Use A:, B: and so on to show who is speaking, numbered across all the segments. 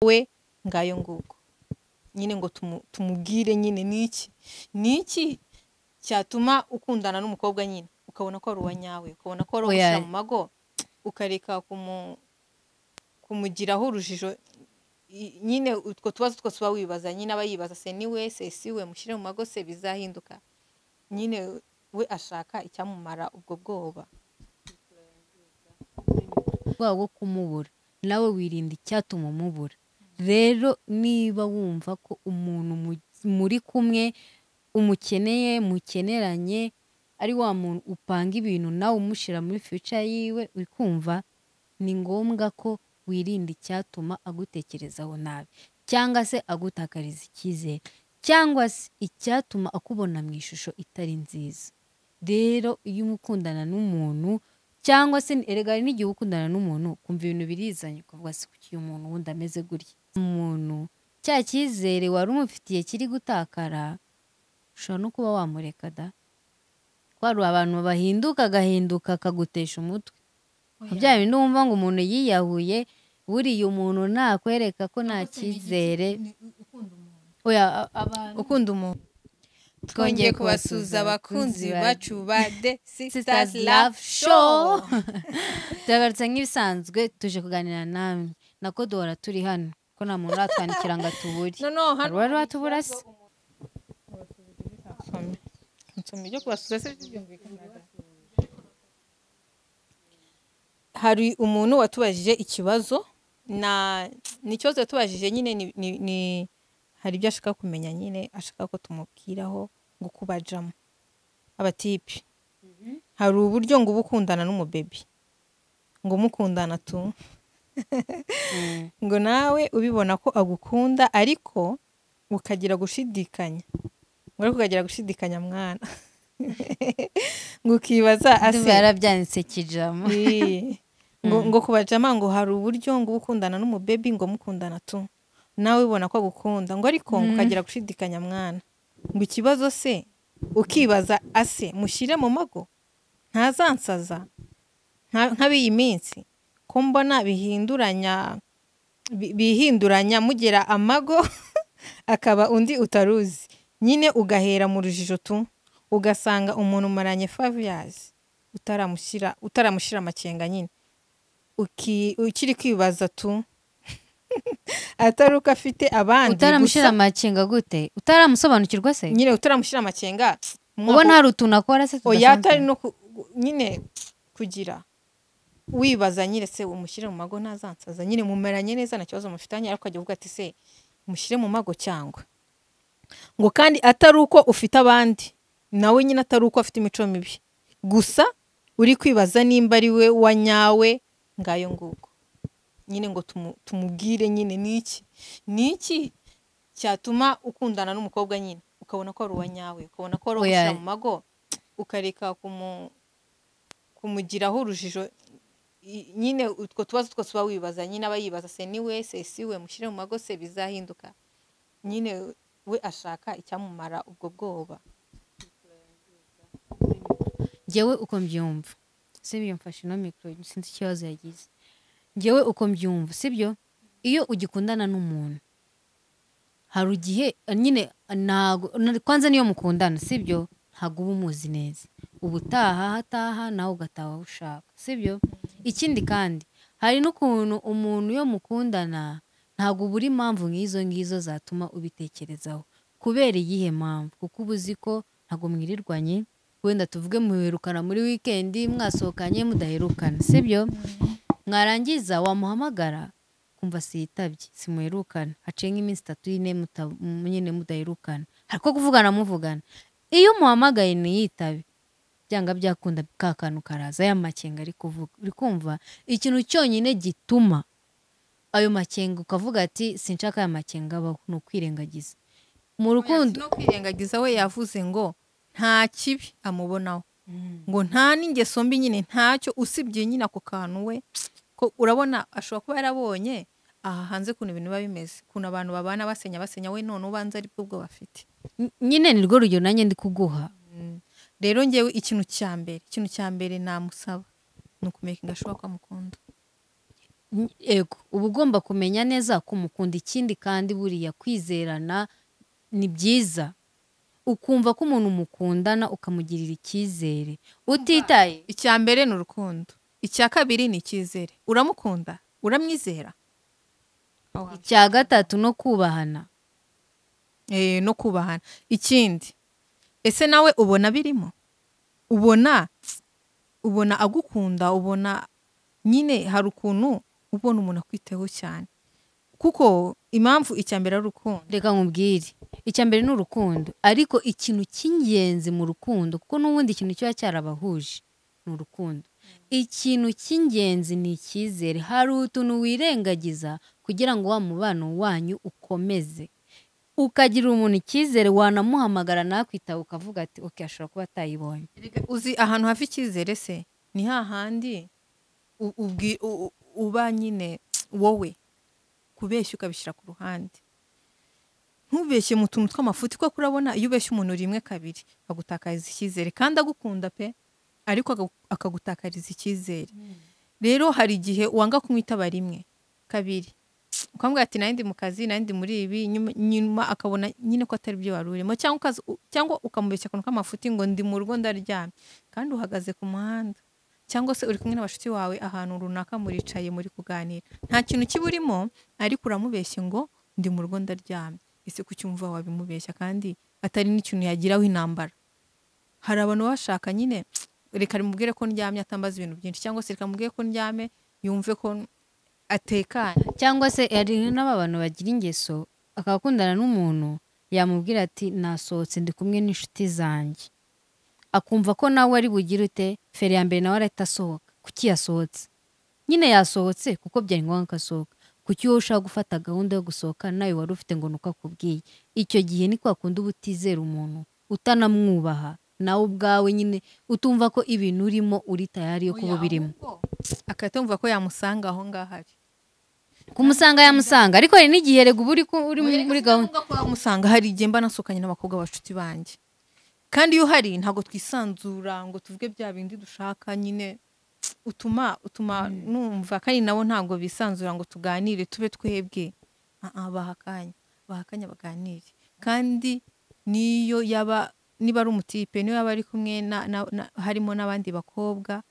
A: we ngayo nguko nyine ngo tumubwire nyine niki cyatuma ukundana n'umukobwa nyine ukabona ko ari uwa nyawe ukabona ko ari ushira mu mago ukareka kumugiraho urujijo nyine utwo tubazo twose uba wibaza nyine aba yibaza se niwe se siwe mushyire mu mago se bizahinduka nyine we ashaka icyamumara ubwo bwoba
B: bwo kumubura nawe wirinda icyatuma umubura. Rero niba wumva ko umuntu muri kumwe umukeneye mukeneranye ari wa muntu upanga ibintu nawe umushira muri future yiwe wikumva ni ngombwa ko wirinda icyatuma agutekerezaho nabi cyangwa se agutakariza icyizere cyangwa se icyatuma akubona mu ishusho itari nziza. Rero iyo umukundana n'umuntu cyangwa se erega n'igihe ukundana n'umuntu kumva ibintu birizanye kuvuga se kuki umuntu wundi ameze gutya umuntu cya cyizere wari umufitiye kiri gutakara ushobora no kuba wamureka da kwari abantu bahinduka agahinduka akagutesha umutwe bya bintu wumva ngo umuntu yiyahuye buriya umuntu nakwereka ko nta cyizere
A: ukunda umuntu. Twongeye kubasuza abakunzi bacu ba The Sisters Love Show.
B: Turagarutse nk'ibisanzwe tuje kuganira namwe nako duhora turi hano ko nta muntu uratwandikira ngo atubure.
A: Hano
B: wari watubura se
A: hari umuntu watubajije ikibazo n'ikibazo yatubajije nyine ni hari ibyo ashaka kumenya nyine ashaka ko tumubwiraho ngo kubajamo abatipi hari uburyo ngo ubukundana n'umubebi ngo mukundana tu ngo nawe ubibona ko agukunda ariko ukagira gushidikanya ngo ukagira gushidikanya mwana ngo ukibaza ase
B: yarabyanditse kijamo
A: ngo kubajama ngo hari uburyo ngo ubukundana n'umubebi ngo mukundana tu nawe ubona ko agukunda ngo ariko ukagira gushidikanya mwana ngo ikibazo se ukibaza ase mushyire mu mago ntazansaza nk'abiyi minsi ko mbona bihinduranya mugera amago akaba undi utaruzi nyine ugahera mu rujijo tu ugasanga umuntu umaranye 5 years utaramushyira amakenga nyine ukiri kwibaza tu ataruka afite abandi
B: utaramushyira amakenga gute utaramusobanukirwa se
A: nyine utaramushyira amakenga
B: ubona hari utuntu akora se
A: oya atari no nyine kugira wibaza nyine se umushyire mu mago ntazansaza nyine mumeranye neza na kibazo mufitanye ariko ajya uvuga ati se mushyire mu mago cyangwa ngo kandi atari uko ufite abandi nawe nyine atari uko afite imico mibi gusa uri kwibaza nimba ari we wa nyawe ngayo nguko nyine ngo tumubwire nyine niki cyatuma ukundana n'umukobwa nyine ukabona ko ari uwa nyawe ukabona ko ari ushira mu mago ukareka kumugiraho urujijo nyine utwo tubazo twose uba wibaza nyine aba yibaza se niwe se siwe mushyire mu mago se bizahinduka nyine we ashaka icyamumara ubwo bwoba.
B: Njyewe uko mbyumva sibyo mfashe no micro sinzi ikibazo yagize njyewe uko mbyumva sibyo iyo ugikundana n'umuntu hari igihe nyine kwanza niyo mukundana sibyo ntago uba umuzi neza ubutaha hataha nawe ugataha ushaka sibyo. Ikindi kandi hari n'ukuntu umuntu yo mukundana ntago buri impamvu nk'izo zatuma ubitekerezaho kubera iyihe mpamvu kuko ubuzi ko ntago mwirirwanye wenda tuvuge muherukana muri weekend mwasohokanye mudaherukana sibyo mwarangiza wamuhamagara kumva siyitabye simuherukana haciye nk'iminsi 3-4 nyine mudaherukana ariko kuvugana muvugana iyo muhamagaye niyitabe byanga byakunda kakantu karaza y'amakenga ari kuvuga uri kumva ikintu cyonyine gituma ayo makenga ukavuga ati sinshaka aya makenga abaho no kwirengagiza mu rukundo
A: no kwirengagiza we yavuze ngo nta kibi amubonaho ngo nta n'ingeso mbi nyine ntacyo usibye nyine ako kantu we ko urabona ashobora kuba yarabonye aha hanze kuntu ibintu biba bimeze kuntu abantu babana basenya we none ubanza ari bwo bafite
B: nyine ni rwo rugero nanjye ndi kuguha.
A: Rero ngewe ikintu cya mbere namusaba ni ukumekinga ashobora ko amukunda
B: ego uba ugomba kumenya neza kumukunda. Ikindi kandi buriya kwizerana ni byiza, ukumva ko umuntu mukundana ukamugirira icyizere utitaye.
A: icya mbere ni urukundo, icya kabiri ni icyizere. uramukunda, uramwizera.
B: Icya gatatu no kubahana.
A: No kubahana. Ikindi, ese nawe ubona birimo, ubona agukunda, ubona nyine hari ukuntu ubona umuntu akwiteho cyane, kuko impamvu icya mbere ari urukundo.
B: Reka nkubwire, icya mbere ni urukundo, ariko ikintu cy'ingenzi mu rukundo, kuko n'ubundi ikintu kiba cyarabahuje ni urukundo, ikintu cy'ingenzi ni icyizere. Hari utuntu wirengagiza kugira ngo wa mubano wanyu ukomeze, ukagirira umuntu icyizere, wanamuhamagara nakwitaba ukavuga ati ok, ashobora kuba atayibonye.
A: Uzi ahantu hafi icyizere se, ni hahandi uba nyine wowe kubeshya ukabishyira ku ruhande. Ntubeshye mu tuntu tw'amafuti, kuko urabona iyo ubeshya umuntu rimwe kabiri agutakariza icyizere, kandi agukunda pe, ariko akagutakariza icyizere. Rero hari igihe wanga kumwitaba rimwe kabiri, ukamubwira ati nandi mu kazi, nandi muri ibi, nyuma akabona nyine ko atari byo wari urimo, cyangwa ukamubeshya akantu k'amafuti ngo ndi mu rugo ndaryamye, kandi uhagaze ku muhanda, cyangwa se uri kumwe n'abashuti wawe ahantu runaka muricaye muri kuganira, nta kintu kiba urimo, ariko uramubeshye ngo ndi mu rugo ndaryamye. Ese kucyumva wabimubeshya kandi atari n'ikintu yagiraho intambara? Hari abantu bashaka nyine reka rimubwire ko ndyamye atambaza ibintu byinshi, cyangwa se reka mubwire ko ndyame yumve ko atekanye.
B: Cyangwa se hari n'abantu bagira ingeso, akakundana n'umuntu yamubwira ati nasohotse ndi kumwe n'inshuti zanjye, akumva ko nawe ari bugire ute fere ya mbere nawe arahita asohoka. Kuki yasohotse? Nyine yasohotse kuko byari ngombwa ko asohoka. Kuki wowe ushaka gufata gahunda yo gusohoka nawe wari ufite ngo nuko akubwiye? Icyo gihe ni kwa kundi uba utizera umuntu, utanamwubaha, nawe ubwawe nyine utumva ko ibintu urimo uri tayari yo kuba birimo,
A: akahita yumva ko yamusanga aho ngaho ari.
B: Kumusanga yamusanga, ariko hari n'igihe rega uba uri muri gahunda.
A: Kumusanga hari igihe mba nasohokanye n'abakobwa bashuti banjye, kandi iyo uhari ntabwo twisanzura ngo tuvuge bya bindi dushaka, nyine utuma numva, kandi nabo ntabwo bisanzura ngo tuganire tube twebwe. Baha akanya baganire. Kandi niyo yaba, niba ari umutipe, niyo yaba ari kumwe harimo n'abandi bakobwa,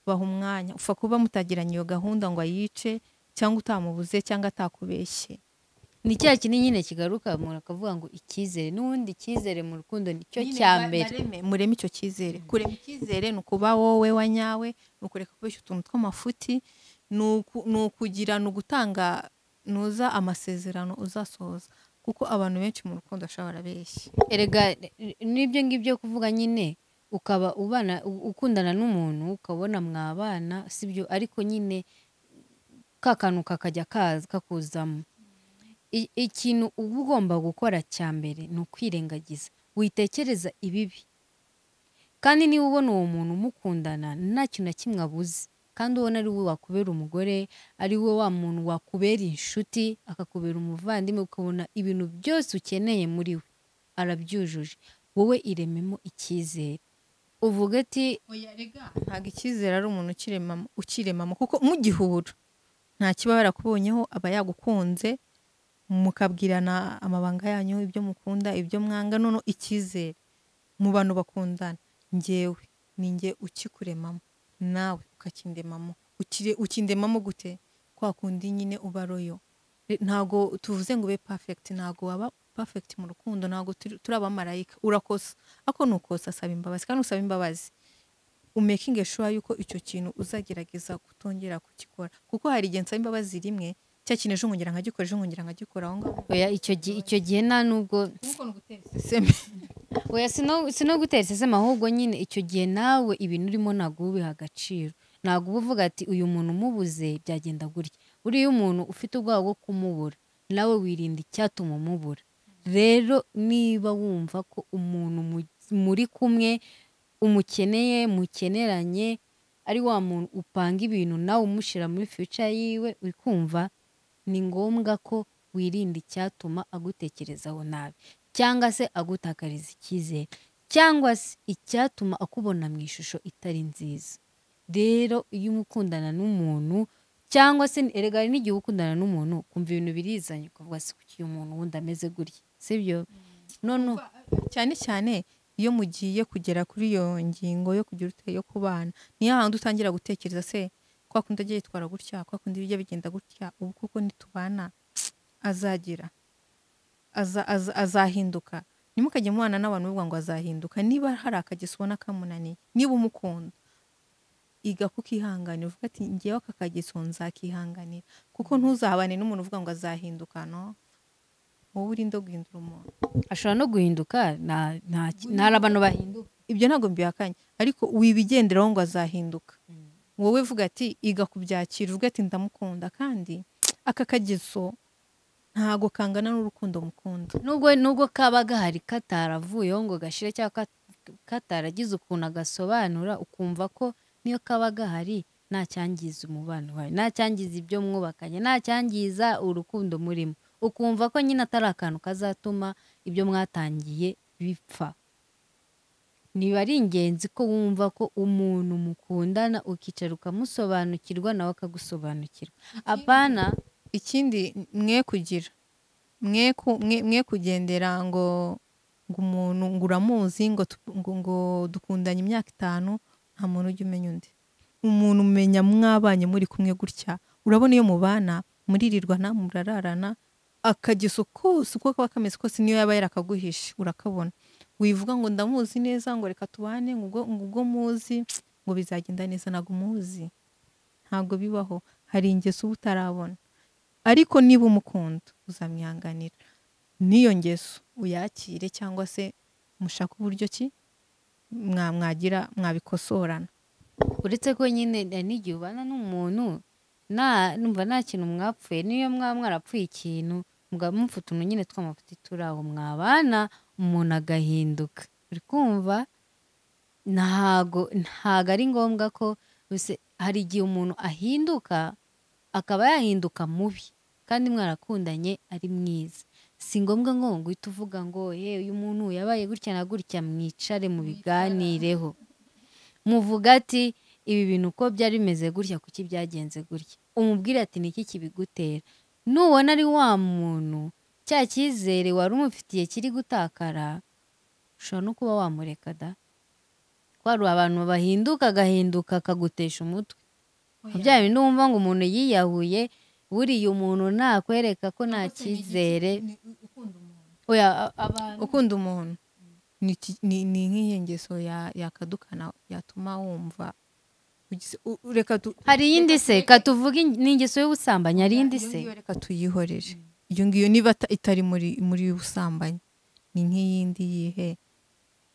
A: baha umwanya. Upfa kuba mutagiranye iyo gahunda ngo ayice, cyangwa utamubuze, cyangwa atakubeshye.
B: Ni cya kintu nyine kigaruka umuntu akavuga ngo icyizere. N'ubundi icyizere mu rukundo nicyo cya mbere.
A: Mureme icyo cyizere. Kurema icyizere ni ukuba wowe wa nyawe, ni ukureka kubeshya utuntu tw'amafuti, ni ukugira, ni ugutanga nuza amasezerano uzasohoza, kuko abantu benshi mu rukundo bashobora barabeshya.
B: Erega n'ibyo ngibyo kuvuga nyine, ukaba ukundana n'umuntu ukabona mwabana sibyo, ariko nyine kakantu kakajya kakuzamo. Ikintu uba ugomba gukora cya mbere ni ukwirengagiza, witekereza ibibi. Kandi niba ubona uwo muntu mukundana nta kintu na kimwe abuze, kandi ubona ari we wakubera umugore, ari we wa muntu wakubera inshuti, akakubera umuvandimwe, ukabona ibintu byose ukeneye muri we arabyujuje, wowe irememo icyizere. Uvuga ati
A: ntabwo icyizere ari umuntu ukiremamo, kuko mugihura nta kiba barakubonyeho, aba yagukunze, mukabwirana amabanga yanyu, ibyo mukunda, ibyo mwanga. None icyizere mu bantu bakundana, njyewe ni njye ukikuremamo, nawe ukakindemamo. Ukindemamo gute? Kwa kundi nyine uba royo. Ntago tuvuze ngo ube perfect, ntago waba perfect mu rukundo, ntago turi abamarayika. Urakosa, ako nukosa saba imbabazi, kandi usaba imbabazi umaking sure yuko icyo kintu uzagerageza kutongera kukikora, kuko hari igihe nsaba imbabazi rimwe, cya kintu ejo nkongera nkagikora aho ngaho.
B: Oya, icyo gihe nta nubwo oya, sino gutera iseseme, ahubwo nyine icyo gihe nawe ibintu urimo ntabwo ubiha agaciro, ntabwo uba uvuga ati uyu muntu umubuze byagenda gutya. Uriya umuntu ufite ubwoba bwo kumubura, nawe wirinda icyatuma umubura. Rero niba wumva ko umuntu muri kumwe umukeneye, mukeneranye, ari wa muntu upanga ibintu nawe umushyira muri future yiwe, uri kumva, ni ngombwa ko wirinda icyatuma agutekerezaho nabi, cyangwa se agutakariza icyizere, cyangwa se icyatuma akubona mu ishusho itari nziza. Rero iyo umukundana n'umuntu cyangwa se erega hari n'igihe ukundana n'umuntu kumva ibintu birizanye ukavuga se kuki uyu muntu wundi ameze gutya sibyo none
A: cyane cyane iyo mugiye kugera kuri iyo ngingo yo kugira uteye yo kubana niyo handi utangira gutekereza se kwa kundi agiye yitwara gutya kwa kundi bijya bigenda gutya ubu kuko nitubana azagira azahinduka nimukajye mubana n'abantu bivuga ngo azahinduka niba hari akageso ubona kamunaniye niba umukunda iga kukihanganira uvuga ati ngewe aka kageso nzakihanganira kuko ntuzabane n'umuntu uvuga ngo azahinduka no wowe urinde guhindura umuntu
B: ashobora no guhinduka ntari abantu bahinduka
A: ibyo ntabwo mbihakanye ariko wibigenderaho ngo azahinduka wowe vuga ati iga kubyakira uvuga ati ndamukunda kandi aka kageso ntago kangana n'urukundo mukunda
B: nubwo kaba gahari kataravuyeho ngo gashire cyangwa kataragize ukuntu agasobanura ukumva ko niyo kaba gahari nta cyangiza umubano wawe nta cyangiza ibyo mwubakanye nta cyangiza urukundo murimo ukumva ko nyine atari akantu kazatuma ibyo mwatangiye bipfa niba ari ingenzi ko wumva ko umuntu mukundana ukicara ukamusobanukirwa nawe akagusobanukirwa apana
A: ikindi mwe kugira mwe kugendera ngo umuntu ngo uramuzi ngo dukundanye imyaka 5 nta muntu ujya umenya undi umuntu umenya mwabanye muri kumwe gutya urabona iyo mubana muririrwana murararana akageso kose uko kaba kameze kose niyo yaba yarakaguhishe urakabona wivuga ngo ndamuzi neza ngo reka tubane ngo muzi ngo bizagenda neza ntago muzi ntago bibaho hari ingeso utarabona ariko niba umukunda uzamwihanganira niyo ngeso uyakire cyangwa se mushaka uburyo ki mwagira mwabikosorana
B: uretse ko nyine n'igihe ubana n'umuntu numva nta kintu mwapfuye niyo mwarapfuye ikintu mufite utuntu nyine tw'amafuti turi aho mwabana umuntu agahinduka uri kumva ntago ari ngombwa ko hari igihe umuntu ahinduka akaba yahinduka mubi kandi mwarakundanye ari mwiza si ngombwa ngo uhite uvuga ngo uyu muntu yabaye gutya na gutya mwicare mu biganireho muvuga ati ibi bintu uko byari bimeze gutya kuki byagenze gutya umubwire ati niki kibigutera nubona ari wa muntu cya cyizere wari umufitiye kiri gutakara ushobora no kuba wamureka da kwari abantu bahinduka agahinduka akagutesha umutwe bya bintu wumva ngo umuntu yiyahuye buriya umuntu nakwereka ko nta cyizere
A: ukunda umuntu ni nk'iyi ngeso yakadukana yatuma wumva
B: hari iyindi se katuvuga n'ingeso y'ubusambanyi hari iyindi se
A: reka tuyihorere iyo ngiyo niba itari muri busambanyi ni nk'iyindi yihe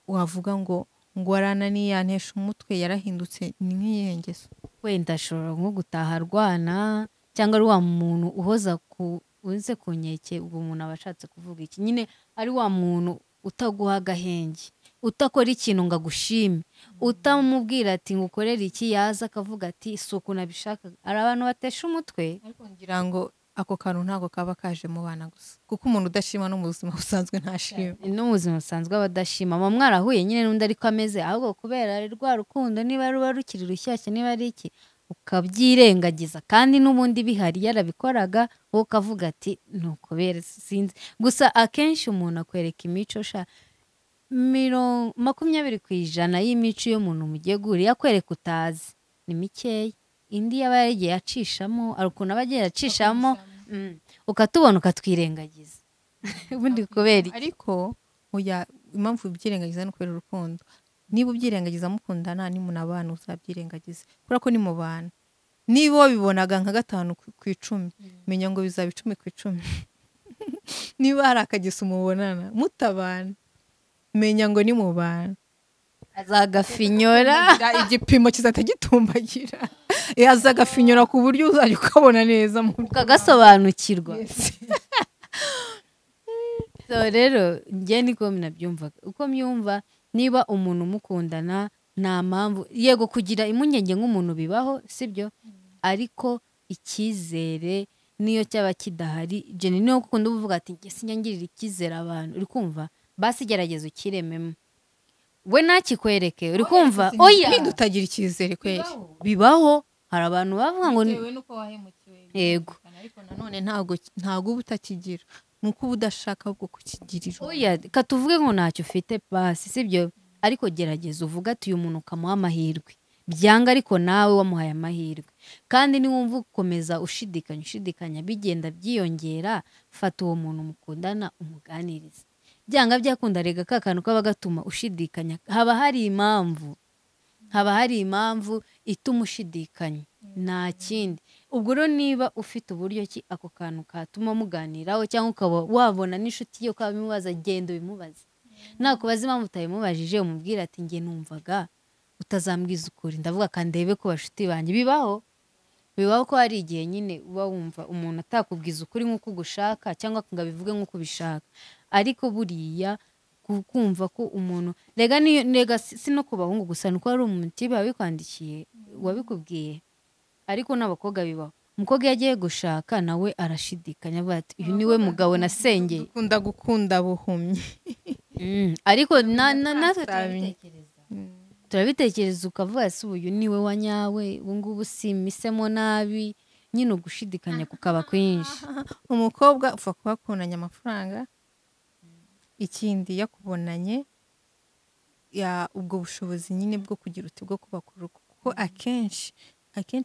A: wavuga ngo arananiye yantesha umutwe yarahindutse ni nk'iyihe ngeso
B: wenda ashobora nko gutaha arwana cyangwa ari wa muntu uhoza uze ku nkeke ubwo umuntu aba ashatse kuvuga iki nyine ari wa muntu utaguha agahenge utakora ikintu ngo agushime utamubwira ati ngo ukorere iki yaza akavuga ati si ukuntu abishaka hari abantu batesha umutwe
A: ariko ngira ngo ako kantu ntabwo kaba kaje mu bana gusa kuko umuntu udashima no mu buzima busanzwe ntashima
B: no mu buzima busanzwe aba adashima mama mwarahuye nyine n'undi ariko ameze ahubwo kubera rwa rukundo niba ruba rukiri rushyashya niba ari iki ukabyirengagiza kandi n'ubundi bihari yarabikoraga wowe ukavuga ati ntukubere sinzi gusa akenshi umuntu akwereka imico 20% y'imico y'umuntu mugiye guhura yakwereka utazi ni mikeya indi yaba yaragiye acishamo ari ukuntu aba agiye acishamo ukatubona ukatwirengagiza ubundi kubera
A: ariko impamvu ubyirengagiza no kubera urukundo niba ubyirengagiza mukundana ni mu nabana uzabyirengagiza kubera ko ni mu bana niba wabibonaga nka 5 ku 10 menya ngo bizaba 10 ku 10 niba hari akageso umubonana mutabana menya ngo ni mu bana
B: azagafinyora
A: igipimo kizatagitumbagira azagafinyora ku buryo uzajya ukabona neza
B: ukagasobanukirwa so rero njye niko nabyumvaga uko myumva niba umuntu mukundana nta mpamvu yego kugira impungenge nk'umuntu bibaho sibyo ariko icyizere niyo cyaba kidahari Jenny niyo ukunda uvuga ati njye sinjyangirira icyizere abantu uri kumva basi gerageza ukirememo we nakikwereke uri kumva
A: oya utagira icyizere kweri
B: bibaho hari abantu bavuga ngo
A: bitewe nuko wahemukiwe
B: Yego.
A: ariko nanone ntabwo uba utakigira ni uko uba udashaka ahubwo kukigirira
B: oya katuvuge ngo ntacyo ufite basi sibyo ariko gerageza uvuga ati uyu muntu ukamuha amahirwe byanga ariko nawe wamuhaye amahirwe kandi niwumva ukomeza ushidikanya bigenda byiyongera fata uwo muntu mukundana umuganirize byanga byakunda rega ka kantu kaba gatuma ushidikanya haba hari impamvu ituma ushidikanya nta kindi ubwo rero niba ufite uburyo ki ako kantu katuma muganiraho cyangwa ukaba wabona n'inshuti yo ukabimubaza genda ubimubaze nakubaza impamvu utabimubajije umubwira ati njye numvaga utazambwiza ukuri ndavuga kandi ndebe ko bashuti banjye bibaho ko hari igihe nyine uba wumva umuntu atakubwiza ukuri nk'uko ugushaka cyangwa ngo abivuge nk'uko ubishaka ariko buriya kumva ko umuntu rega si no ku bahungu gusa nuko ari umutiba wabikwandikiye wabikubwiye ariko n'abakobwa bibaho umukobwa iyo agiye gushaka nawe arashidikanya avuga ati uyu niwe mugabo nasengeye
A: gukunda buhumyi
B: ariko natwe turabitekereza ukavuga si uyu niwe wa nyawe ubu ngubu simisemo nabi nyine ugushidikanya kukaba kwinshi
A: umukobwa upfa kuba akundanye amafaranga ikindi yakubonanye ubwo bushobozi nyine bwo kugira uti bwo kubaka urugo kuko akenshi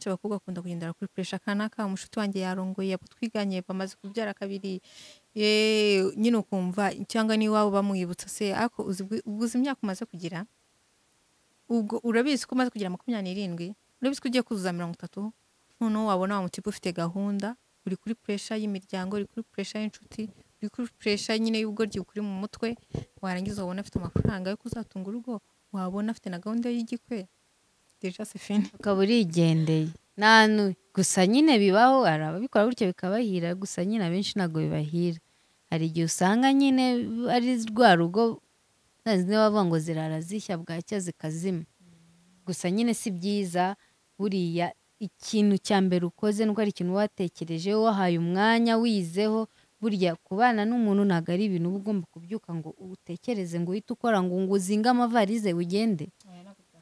A: abakobwa bakunda kugendera kuri puresha kanaka umushuti wanjye yarongoye abo twiganye bamaze kubyara kabiri nyine ukumva cyangwa n'iwabo bamwibutsa se ariko uzi imyaka umaze kugira ubwo urabizi ko umaze kugira 27 urabizi ko ugiye kuzuza 30 noneho wabona wa mutipe ufite gahunda uri kuri puresha y'imiryango uri kuri puresha y'inshuti uri kuri puresha nyine y'ubugoryi ukuri mu mutwe warangiza wabona afite amafaranga yo kuzatunga urugo wabona afite na gahunda y'igikwe deja c'est fini
B: ukaba urigendeye nanu gusa nyine bibaho hari ababikora gutyo bikabahira gusa nyine abenshi ntabwo bibahira hari igihe usanga nyine ari rwa rugo zimwe bavuga ngo zirara zishya bwacya zikazima gusa nyine si byiza buriya ikintu cya mbere ukoze nuko ari ikintu watekereje wahaye umwanya wizeho burya kubana n'umuntu ntabwo ari ibintu uba ugomba kubyuka ngo utekereze ngo uhite ukora ngo uzinge amavarize ugende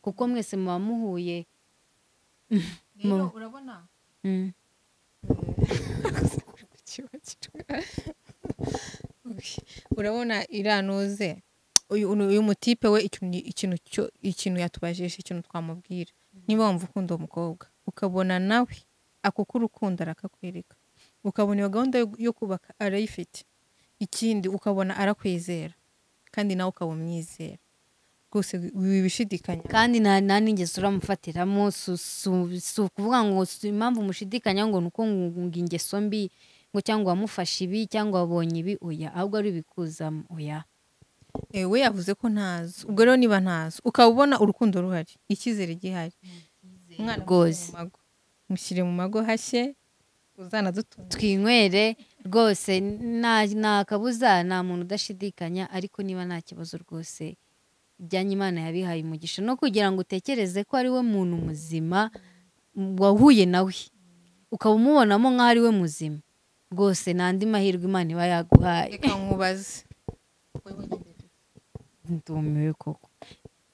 B: kuko mwese muba muhuye
A: rero urabona urabona iranuze uyu mutipe we ikintu yatubajije ikintu twamubwira niba wumva ukunda umukobwa ukabona nawe akuko urukundo arakakwereka ukabona iyo gahunda yo kubaka arayifite ikindi ukabona arakwizera kandi nawe ukaba umwizera rwose wibishidikanya
B: kandi nta n'ingeso uramufatiramo si ukuvuga ngo impamvu umushidikanya ngo ni uko ngo ingeso mbi ngo cyangwa wamufashe ibi cyangwa wabonye ibi oya ahubwo ari ibikuzamo oya
A: we yavuze ko ntazi ubwo rero niba ntazi ukaba ubona urukundo ruhari icyizere gihari umwana
B: rwose
A: mushyire mu mago hashye uzanadutunga
B: twinywere rwose nta kabuza nta muntu udashidikanya ariko niba nta kibazo rwose ibyanyu Imana yabihaye umugisha no kugira ngo utekereze ko ari we muntu muzima wahuye nawe ukaba umubonamo nk'aho ari we muzima rwose n'andi mahirwe Imana iba yaguhaye
A: reka nkubaze
B: ndumiwe koko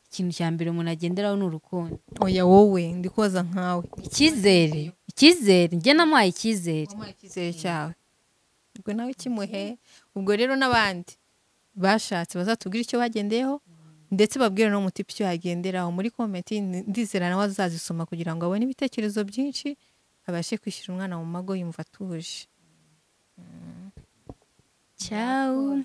B: ikintu cya mbere umuntu agenderaho ni urukundo
A: oya wowe ndi koza nkawe
B: icyizere njye namuhaye icyizere
A: cyawe ubwo nawe kimuhe ubwo rero n'abandi bashatse bazatubwira icyo bagendeyeho ndetse babwire no mutipe icyo yagenderaho muri komenti ndizera nawe azazisoma kugira ngo abone ibitekerezo byinshi abashe kwishyura umwana mu mago yumva atuje
B: ciao